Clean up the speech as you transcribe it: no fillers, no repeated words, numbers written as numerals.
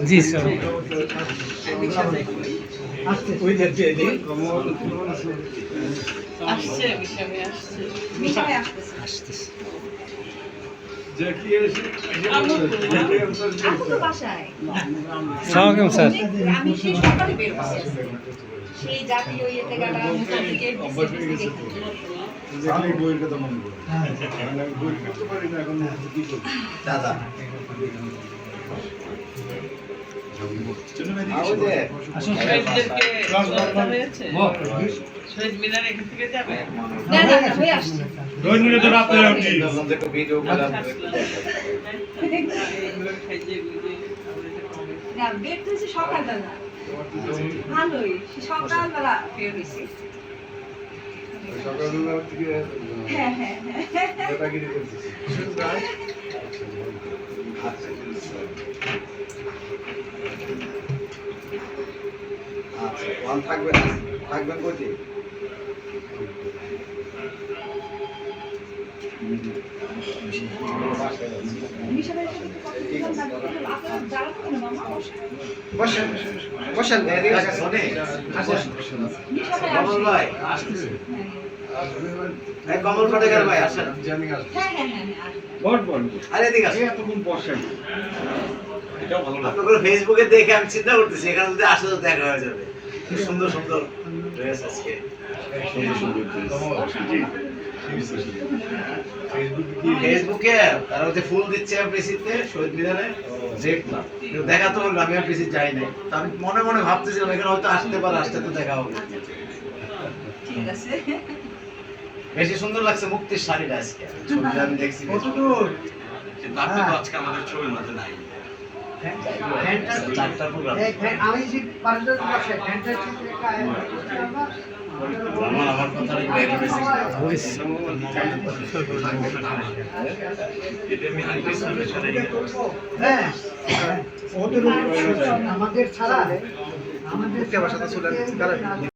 জি sir সালামালাইকুম sir সেই জাতীয় ইয়েতে গেলাম থেকে বইয়ের কথা মনে করি বই করতে পারি না এখন কি করি দাদা সকালবেলা ভালোই সকালবেলা বের হয়েছি সকালবেলা থেকে দাদাগিরি করতেছি থাকবেন কোথায় বসেন বসেন কমল ফটেকার ভাই আসেন আরে এদিকে আসেন এতক্ষণ বসেন আপনাদের ফেসবুকে দেখে আমি চিন্তা করতেছি এখানে যদি আসলে তো দেখা হয়ে যাবে খুব সুন্দর সুন্দর ড্রেস আজকে ফেসবুকে তারা যে ফুল দিচ্ছে প্রেসিডে শহীদ মিনারে দেখলাম দেখা তো হলো আমি আর প্রেসিড যাই নাই তো আমি মনে মনে ভাবতেছিলাম এখানে হয়তো আসতে পারে আসতে তো দেখা হবে ঠিক আছে বেশি সুন্দর লাগছে মুক্তির শাড়িটা আজকে ছবিটা আমি দেখছি কতদূর কিন্তু আপনি তো আজকে আমাদের ছবির মধ্যে নাই চারটা প্রোগ্রাম আমার কথা আমাদের ছাড়া আমাদের